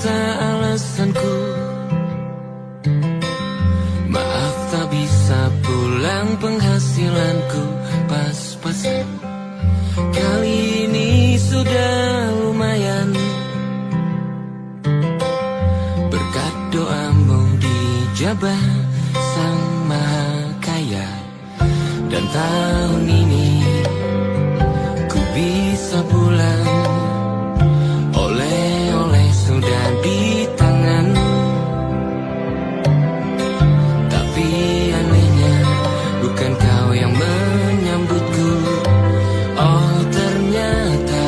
ternyata alasanku. Maaf tak bisa pulang, penghasilanku pas-pasan. Kali ini sudah lumayan, berkat doamu dijabah Sang Maha Kaya. Dan tahun ini ku bisa pulang, oleh-oleh sudah di tangan. Tapi anehnya bukan kau yang menyambutku. Oh ternyata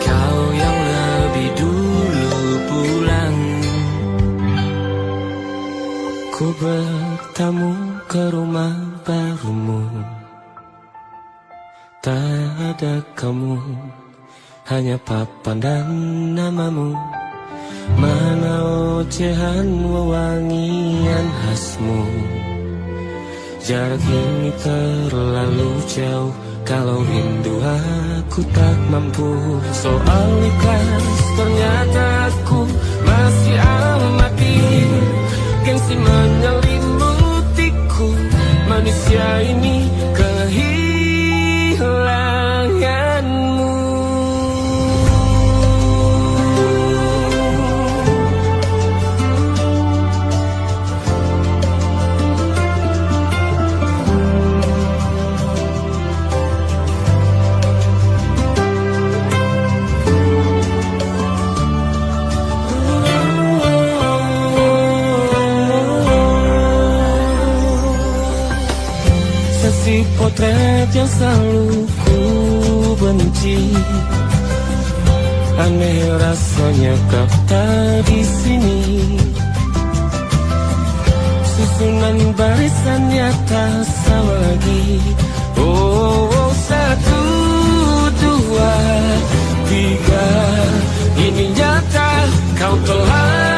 kau yang lebih dulu pulang. Ku bertamu ke rumah barumu, tak ada kamu, hanya papan dan namamu. Mana ocehan wewangian khasmu. Jarak ini terlalu jauh, kalau rindu aku tak mampu. Soal ikhlas ternyata aku masih amati. Gengsi menyelimutiku, manusia ini kehilanganmu. Si potret yang selalu ku benci, aneh rasanya kau tak di sini. Susunan barisannya tak sama lagi. Oh, 1, 2, 3, ini nyata kau telah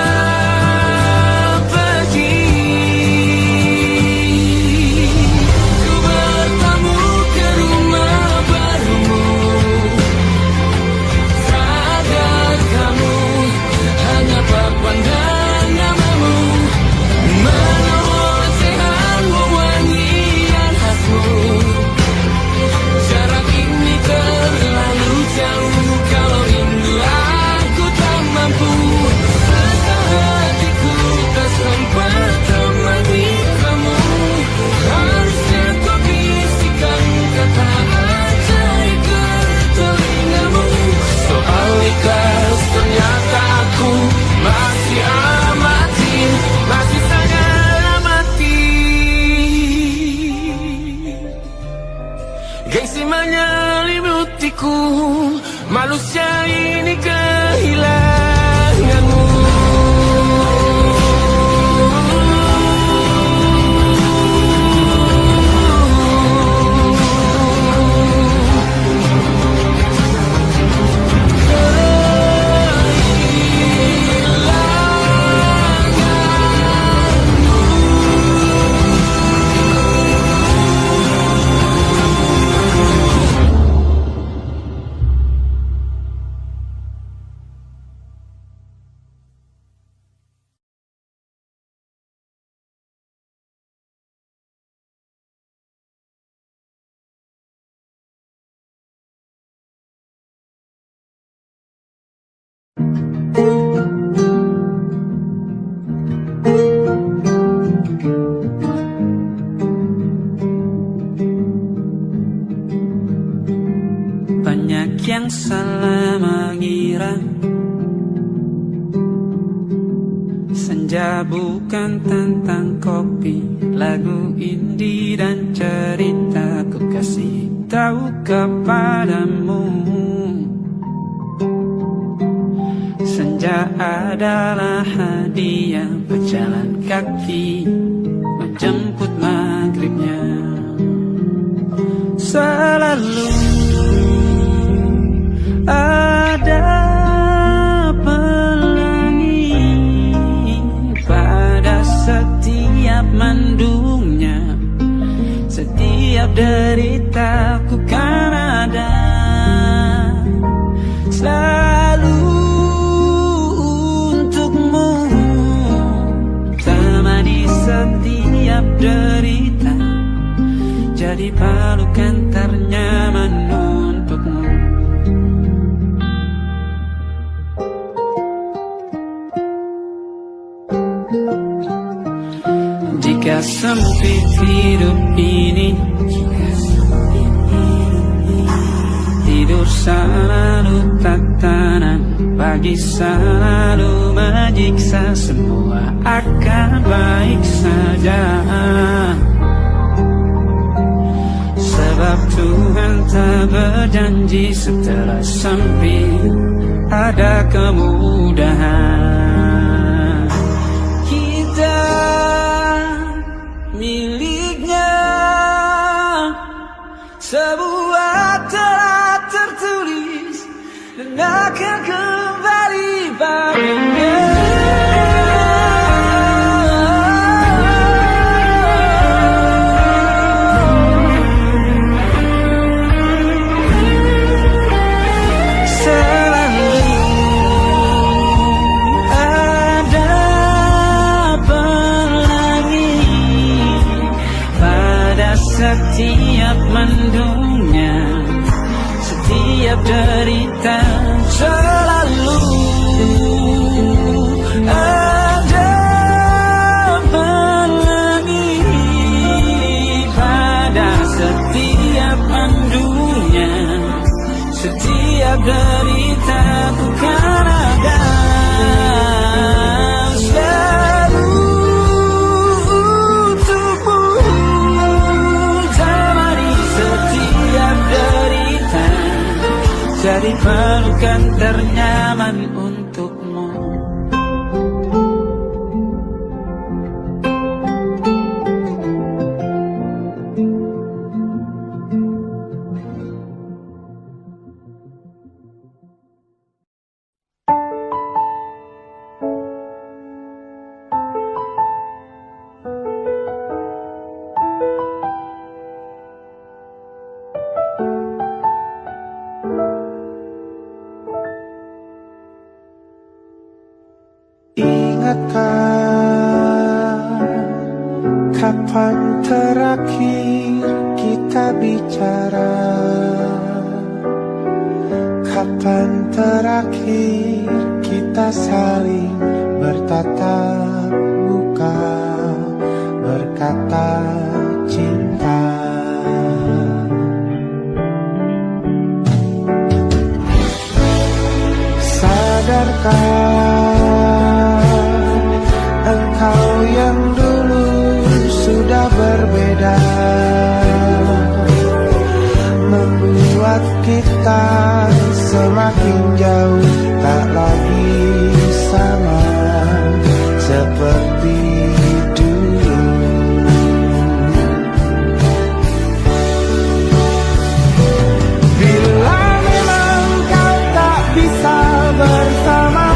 manusia ini kehilanganmu. Banyak yang salah mengira senja bukan tentang kopi, lagu indie dan cerita. Ku kasih tahu kepadamu, senja adalah hadiah berjalan kaki menjemput maghribnya. Selalu ada pelangi pada setiap mendungnya. Setiap deritaku kan ada selalu derita, jadi pelukan ternyaman untukmu. Jika sempit hidup ini, tidur selalu tatanan, pagi selalu menyiksa, semua akan baik saja. Sebab Tuhan tak berjanji setelah sempit ada kemudahan. Kita miliknya sebuah telah tertulis dan akan kembali padanya. Setiap mendungnya, setiap derita, selalu ada pelangi. Pada setiap mendungnya, setiap derita, bukan ada. Jadi pelukan ternyaman untukmu. Kapan terakhir kita bicara? Kapan terakhir kita saling bertatap muka, berkata cinta? Sadarkah engkau yang dulu sudah berbeda, membuat kita semakin jauh, tak lagi sama seperti dulu. Bila memang kau tak bisa bersama,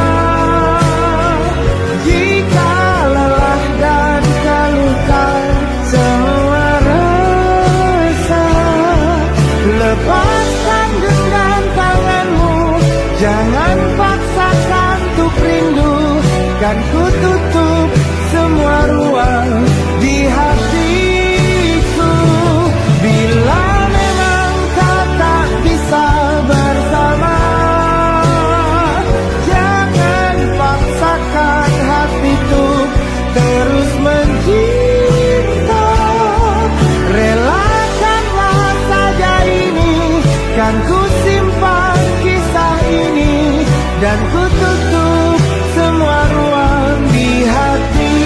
jika lelah dan keluhkan semua rasa, lepaskan genggam tanganmu, jangan paksakan untuk rindu, kan ku tutup semua ruang di hatiku. Bila memang kau tak bisa bersama, jangan paksakan hatiku terus mencinta. Relakanlah saja ini, kan ku simpan kisah ini, dan ku tutup semua ruang di hatiku.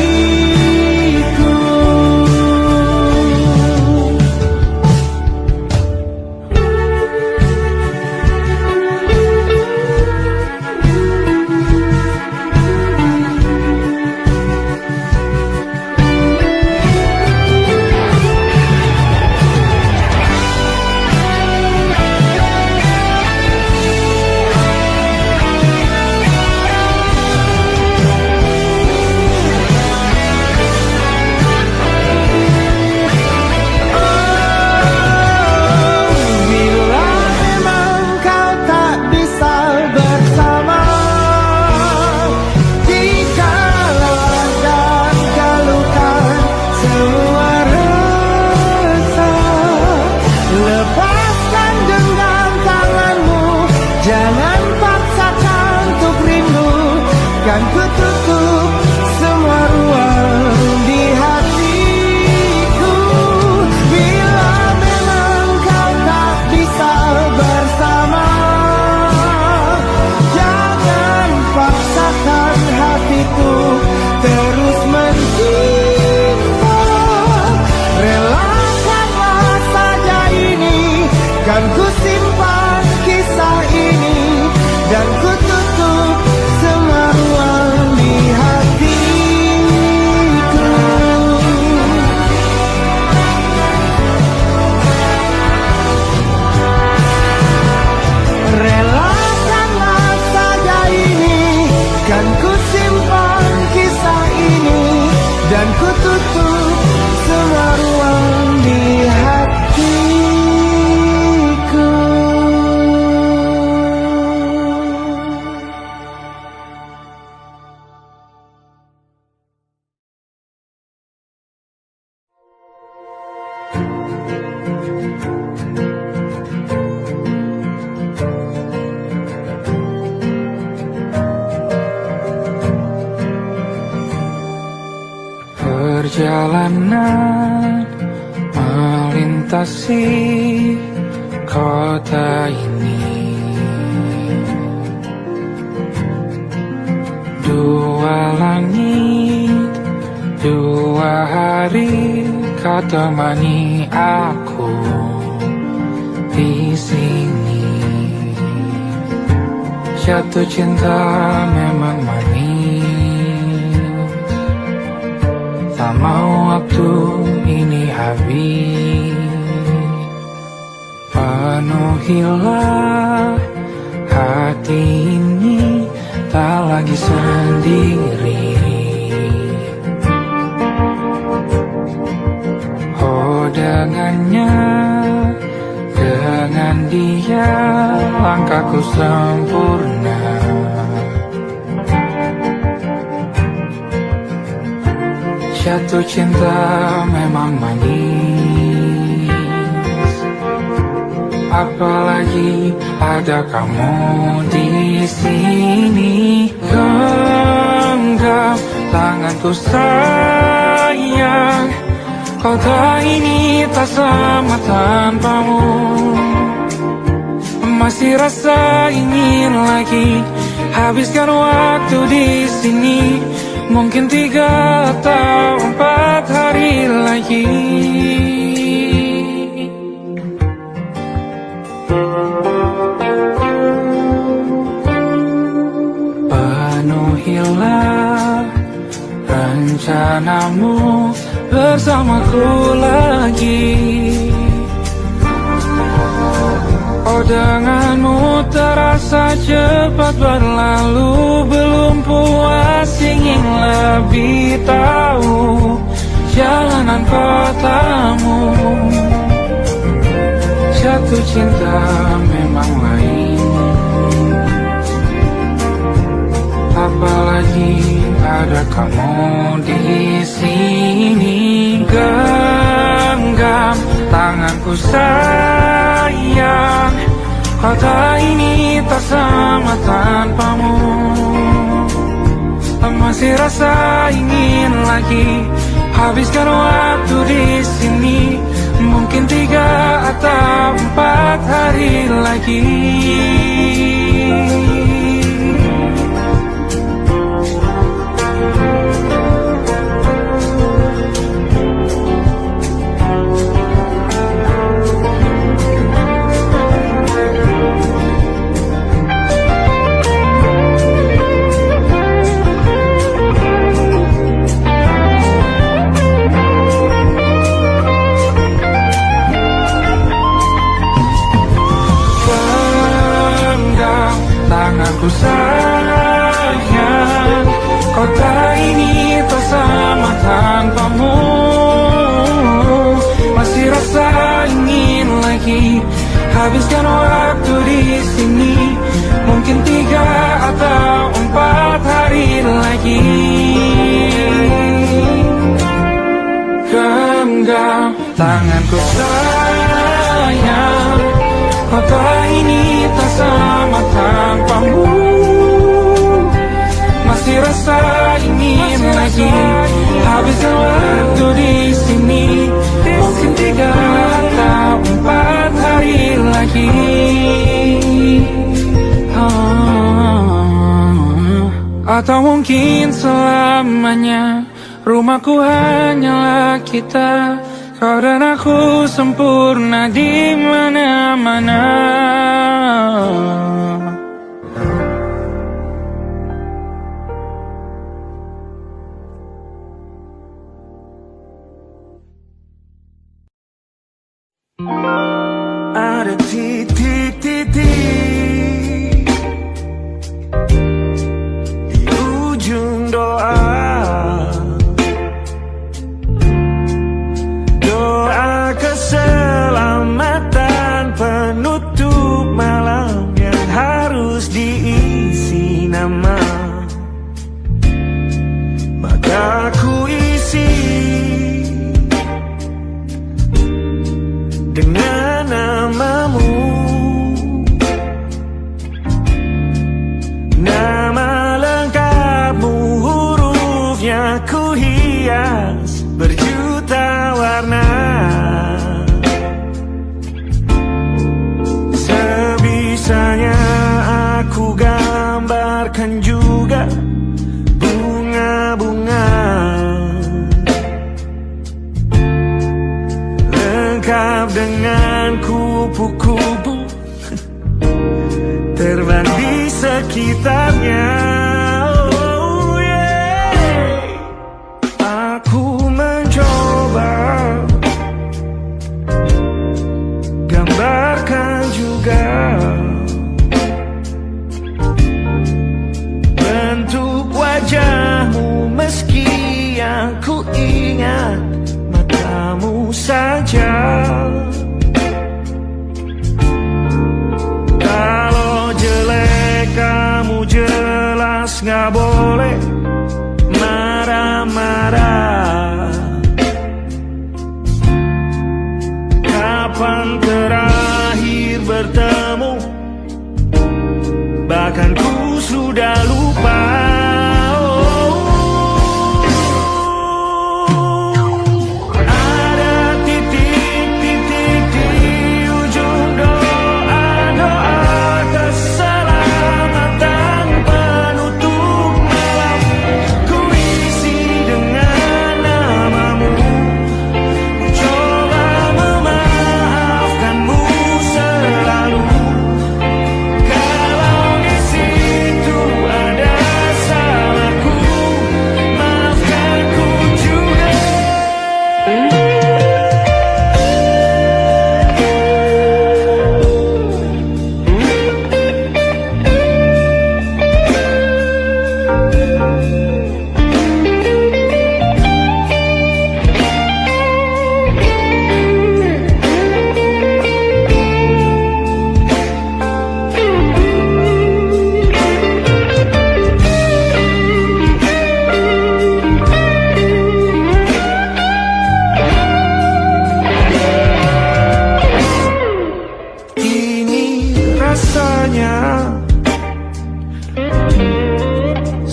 Perjalanan melintasi kota ini, dua langit, dua hari kau temani aku di sini. Jatuh cinta memang manis, tak mau waktu ini habis. Penuhilah hati ini, tak lagi sendiri. Oh dengannya, dengan dia langkahku sempurna. Jatuh cinta memang manis, apalagi ada kamu di sini. Genggam tanganku sayang, kota ini tak sama tanpamu. Masih rasa ingin lagi habiskan waktu di sini. Mungkin 3 atau 4 hari lagi. Penuhilah rencanamu bersamaku lagi. Oh denganmu terasa cepat berlalu, belum puas ingin lebih tahu jalanan kotamu. Jatuh cinta memang lain, apalagi ada kamu di sini. Genggam tanganku sayang, kota ini tak sama tanpamu. Masih rasa ingin lagi habiskan waktu di sini. Mungkin 3 atau 4 hari lagi. Tanganku sayang, kota ini tak sama tanpamu. Masih rasa ingin lagi habiskan waktu di sini. Mungkin 3 atau 4 hari lagi. Genggam tanganku sayang, kota ini tak sama tanpamu. Masih rasa ingin lagi habiskan waktu di sini. Mungkin 3 atau 4 hari lagi. Atau mungkin selamanya. Rumahku hanyalah kita, kau dan aku sempurna di mana-mana. Ada titik-titik di ujung doa. Doa keselamatan penutup malam yang harus diisi nama. Maka ku isi dengan namamu. Nama lengkapmu hurufnya ku hias juga bunga-bunga, lengkap dengan kupu-kupu terbang di sekitarnya. Oh yeah. Aku mencoba gambarkan juga bentuk wajahmu, meski yang ku ingat matamu saja. Kalau jelek kamu jelas gak boleh marah-marah. Kapan terakhir bertemu, bahkan ku sudah lupa.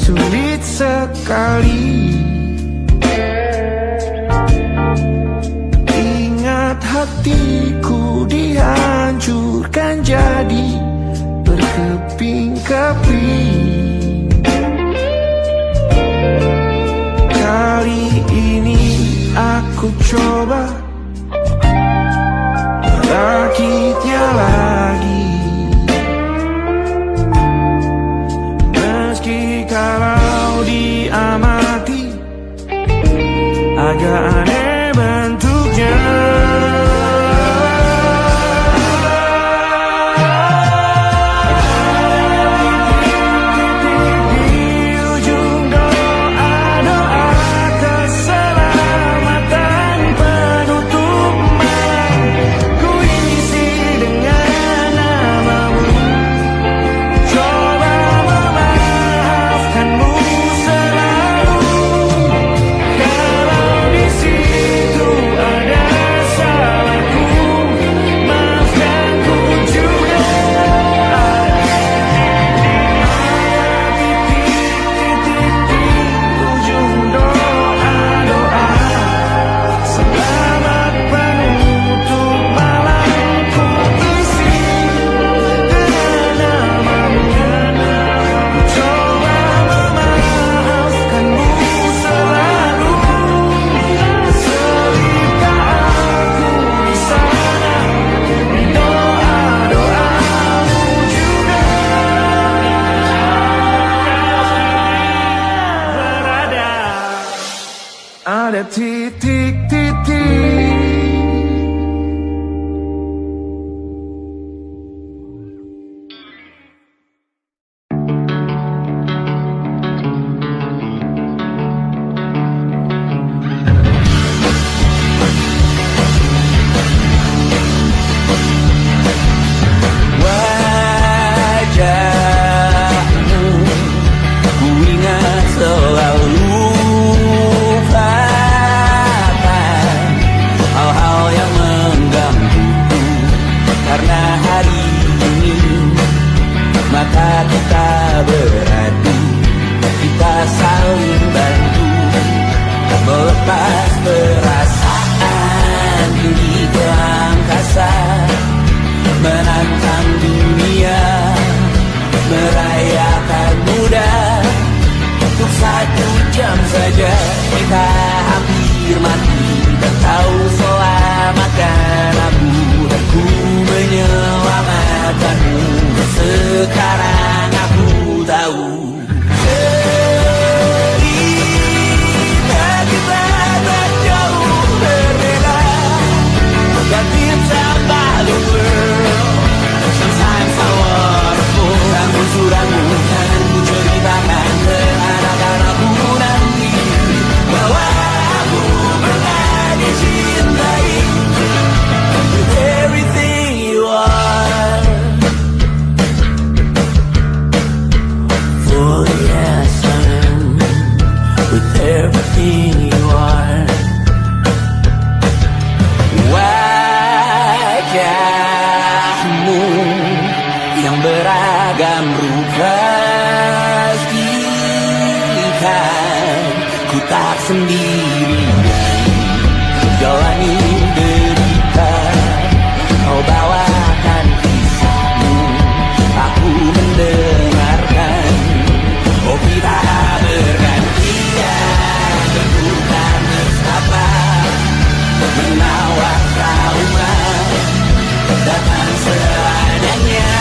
Sulit sekali ingat hatiku dihancurkan jadi berkeping-keping. Kali ini aku coba merakitnya lagi. Kalau diamati agak aneh bentuknya. Di ujung doa-doa keselamatan penutup malam, ku isi dengan namamu. Coba memaafkanmu selalu. Kalau di situ ada salahku, maafkanku juga. Ada titik-titik di ujung doa-doa, selamat penutup malam, ku isi dengan namamu. Coba memaafkanmu selalu. Selipkan aku di sana, di doa-doamu juga. Berada ada titik-titik. Wajahmu ku ingat selalu, Papa. saja kita hampir mati. Dan kau selamatkan aku, dan ku menyelamatkanmu. Sekarang aku tahu cerita kita tak jauh berbeda. But it's about the world. Sometimes I wonderful. Ramu-ramu kan ku ceritakan ke anak-anakku nanti bahwa aku pernah dicintai with everything you are. For yes, I am with everything you are. Wajahmu yang beragam rupa pastikan ku tak sendirian jalani derita. Kau bawakan kisahmu, aku mendengarkan. Oh kita bergantian bertukar nestapa, menawar trauma datang seadanya.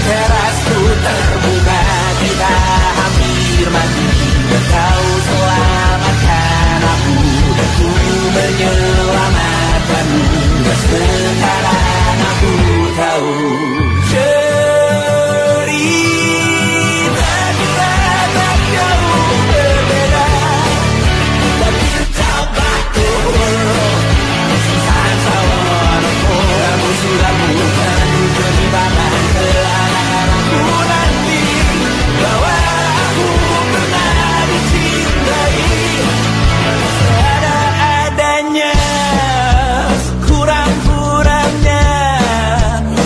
Terasku terbuka, kita hampir mati. Kau selamatkan aku, dan ku menyelamatkanmu. Sekarang aku tahu cerita kita tak jauh berbeda. But it's about the world. Sometimes I wanna fall. Kamu sudah bukan ceritakan ke anak-anakku nanti bahwa aku pernah dicintai seadanya, kurang-kurangnya.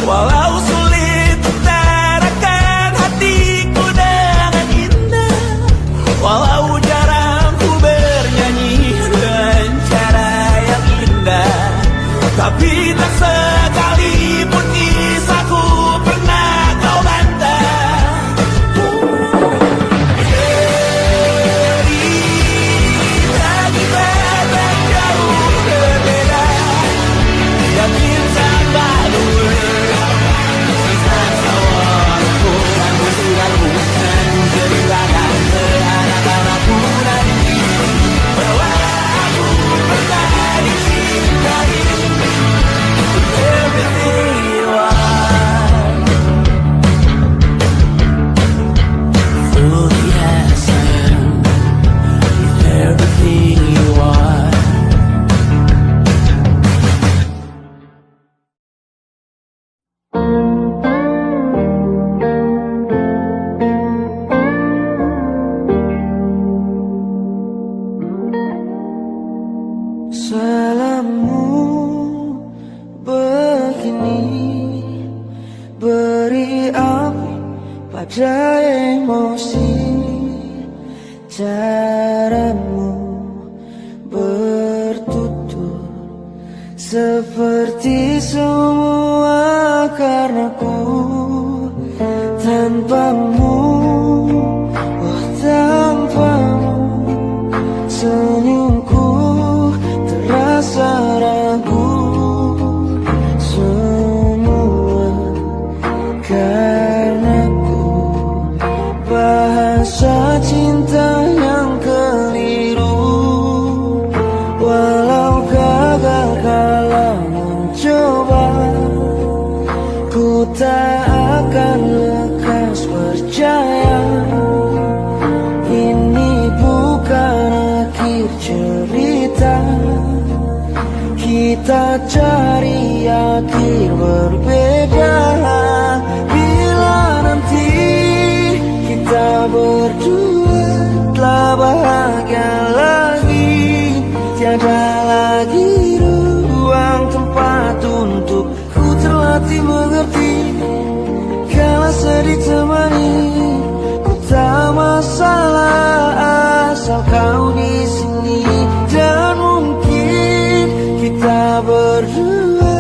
Walau sulit utarakan hatiku dengan indah, walau jarang ku bernyanyi dengan cara yang indah, tapi tak sekalipun kisahku pernah kau bantah. Cerita kita tak jauh berbeda. Dan kita baru sometimes I wanna go. Kamu sudah bukan ceritakan ke anak-anakku nanti bahwa aku pernah dicintai with everything you are. For yes, I am with everything you are. Salahmu begini, beri api pada emosi. Caramu bertutur seperti semua karenaku. Tanpamu, oh tanpamu, senyumku terasa ragu. Semua karenaku, bahasa cinta yang keliru. Walau gagal kala mencoba, ku tak akan lekas percaya. Ini bukan akhir cerita, kita cari akhir berbeda. Bila nanti kita berdua telah bahagia lagi, tiada lagi ruang tempat untuk ku terlatih mengerti. Kala sedih temani, ku tak masalah asal kau di sini. Dan mungkin kita berdua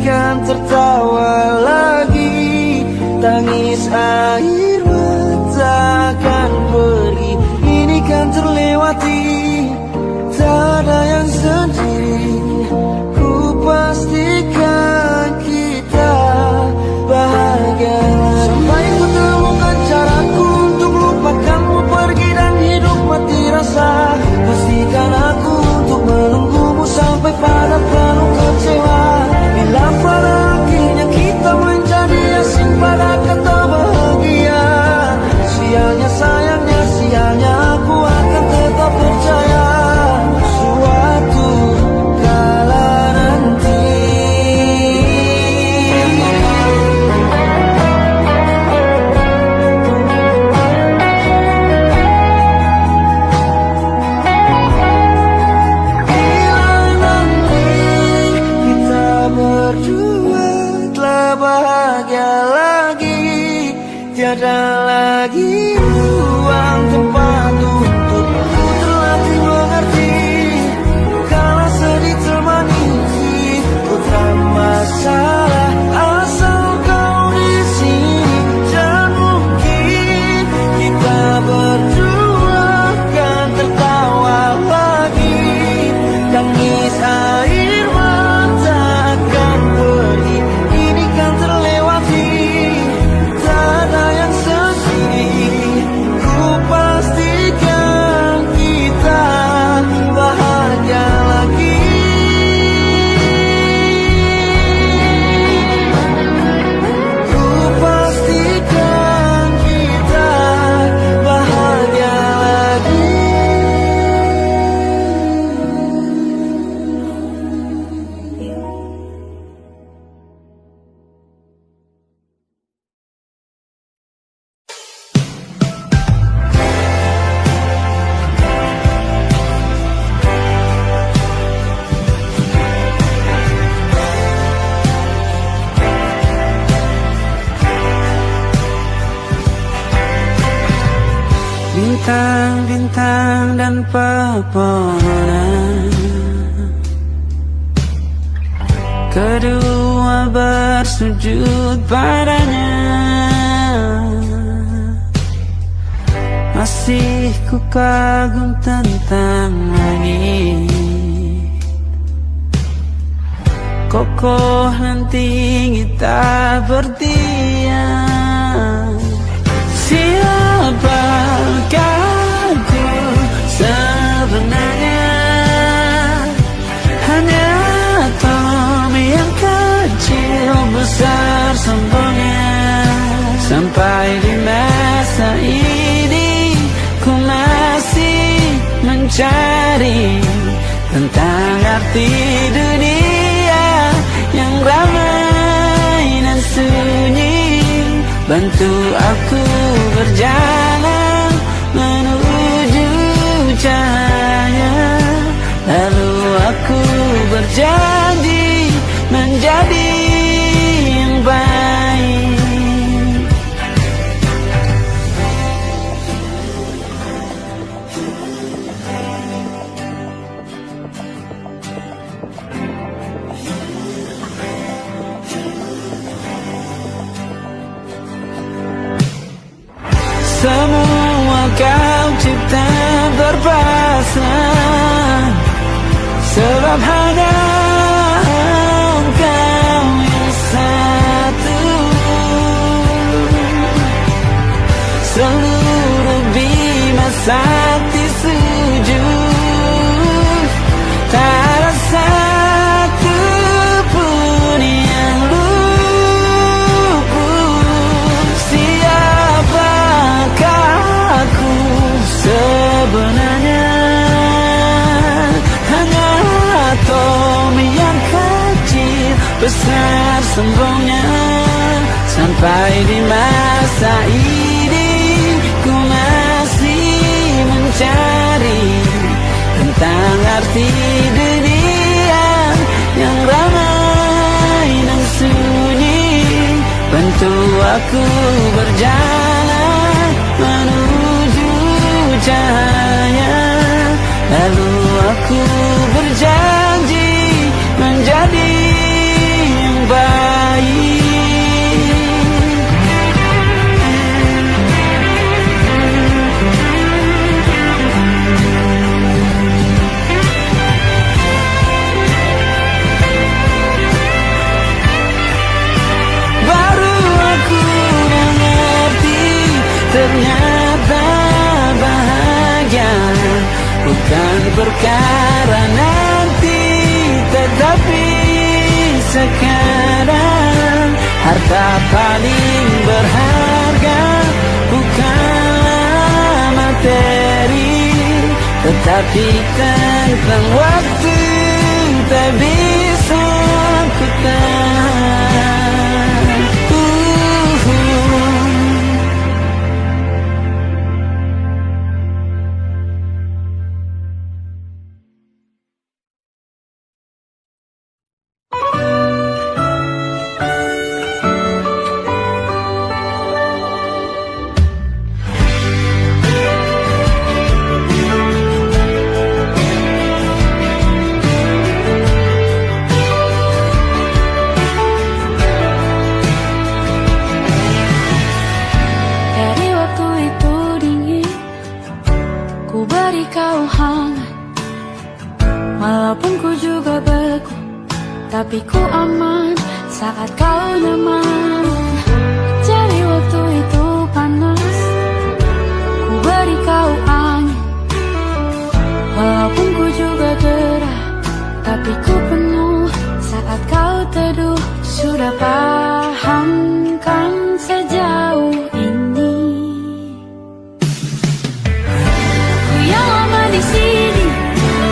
kan tertawa lagi, tangis air mata akan sayangnya sialnya aku akan tetap percaya suatu kala nanti. Berdua telah bahagia lagi, tiada lagi ruang tempat untuk terlatih mengerti. Kalau sedih termanisi, putra masalah asal kau di sini. Dan mungkin kita berdua kan tertawa lagi, tangis air mata akan pergi, ini kan terlewati. Tak ada yang sesini, ku pastikan kita bahagia lagi. Ku pastikan kita bahagia lagi. Bintang-bintang dan pepohonan, kedua bersujud padanya. Masih ku kagum tentang langit, kokoh dan tinggi tak berdiam. Siapakah aku sebenarnya? Hanya Tommy yang kecil besar sombongnya. Sampai di masa ini ku masih mencari tentang arti dunia yang ramai dan sunyi. Bantu aku berjalan menuju cahaya, lalu aku berjanji menjadi yang baik. Semua kau cipta berpasang, sebab hanya engkau yang satu. Seluruh bima sakti sujud, tak ada satu pun yang luput. Siapakah aku sebenarnya? Hanya Tommy yang kecil besar sombongnya. Sampai di masa ini ku masih mencari tentang arti dunia yang ramai dan sunyi. Bantu aku berjalan menuju cahaya, lalu aku berjanji menjadi yang baik. Baru aku mengerti, ternyata bahagia bukan perkara nanti, tetapi sekarang. Harta paling berharga bukanlah Tapi tentang waktu tak bisa ku tahan. Tapi ku aman saat kau nyaman. Jadi waktu itu panas, ku beri kau angin. Walaupun ku juga gerah, tapi ku penuh saat kau teduh. Sudah paham kan sejauh ini. Ku yang lama di sini,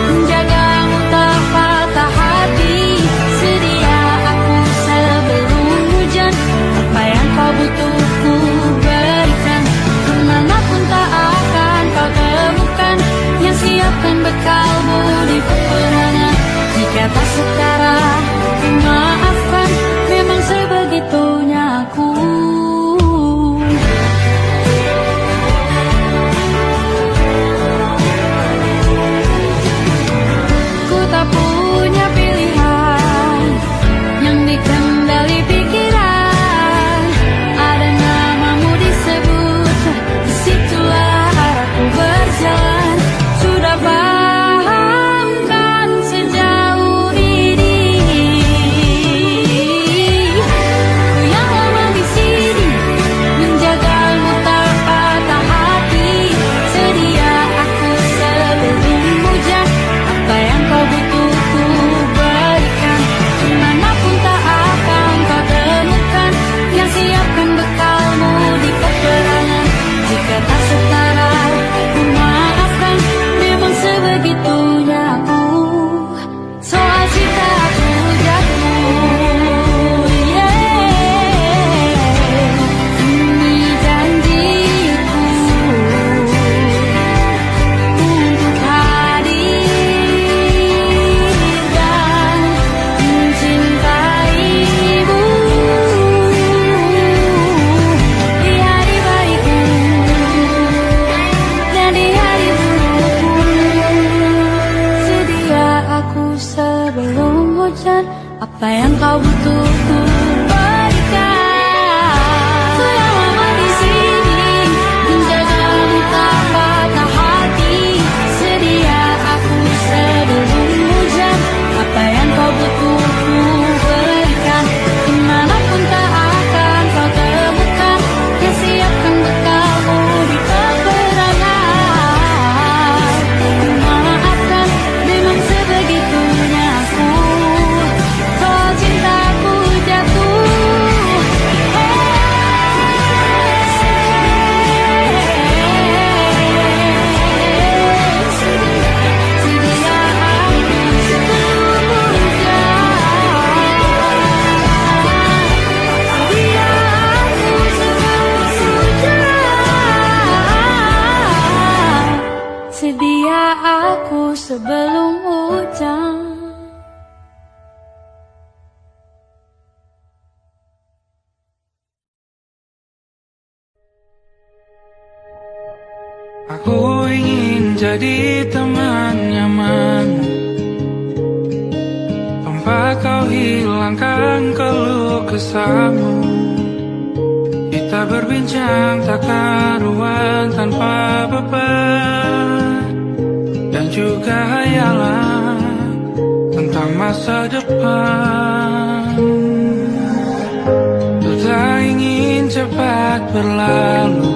menjagamu tak patah hati. Sedia aku sebelum hujan, apa yang kau butuh ku berikan. Kemanapun tak akan kau temukan, yang siapkan bekalmu di peperangan. Jika tak setara, ku maafkan, memang sebegitunya aku. Ku tak punya pilihan yang dikendali pikiran. Ada namamu disebut, disitulah arahku berjalan. Sudah paham kan sejauh ini. Ku yang lama di sini, menjagamu tak patah hati. Sedia aku sebelum hujan, apa yang kau butuh ku berikan. Kemanapun tak akan kau temukan, yang siapkan bekalmu di peperangan. Jika tak setara, ku maafkan, memang sebegitunya aku. Soal cinta aku jatuh, ini janjiku untuk hadir dan mencintaimu di hari baikku dan di hari burukku. Sedia aku sebelum hujan, apa yang kau butuh ku berikan. Ku yang lama di sini, menjagamu tak patah hati. Sedia aku sebelum hujan, apa yang kau butuh ku berikan. Kemanapun tak akan kau temukan, yang siapkan bekalmu di peperangan. Maafkan, memang sebegitunya aku. Soal cintaku jatuh, sedia aku sebelum hujan. Sedia aku sebelum hujan. Sedia aku sebelum hujan. Aku ingin jadi teman nyaman, tempat kau hilangkan keluh kesahmu. Kita berbincang tak karuan tanpa beban, dan juga hayalan tentang masa depan. Ku tak ingin cepat berlalu,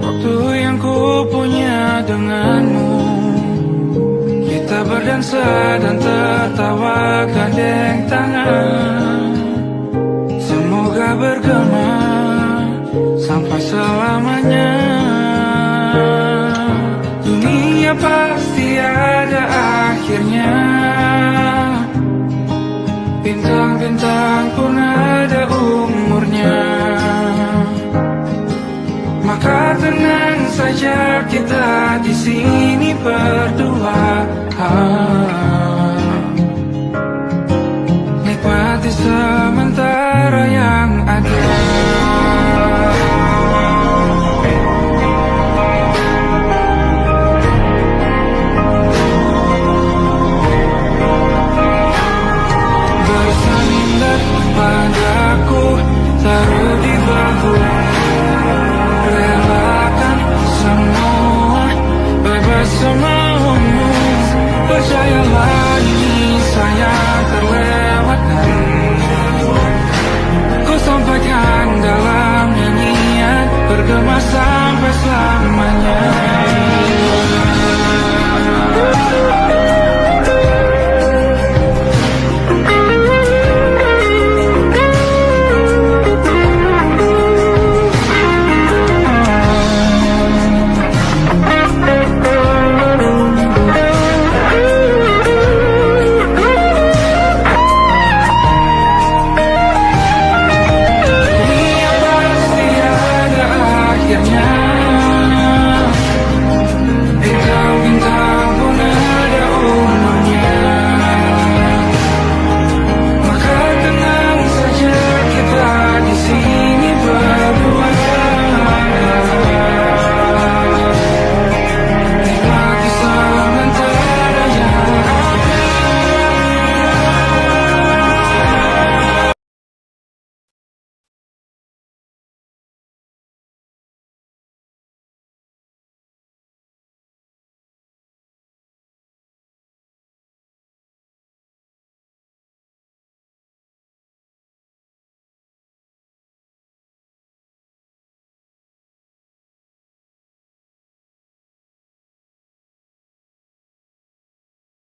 waktu yang ku punya denganmu. Kita berdansa dan tertawa gandeng tangan. Semoga bergema sampai selamanya. pasti ada akhirnya. Bintang-bintang pun ada umurnya. Maka tenang saja kita di sini berdua. Nikmati sementara yang ada. Bersandar padaku, taruh di bahu. Relakan semua, bebas semaumu. Percayalah ini saya terlewatkan. Ku sampaikan dalam nyanyian, bergema sampai selamanya.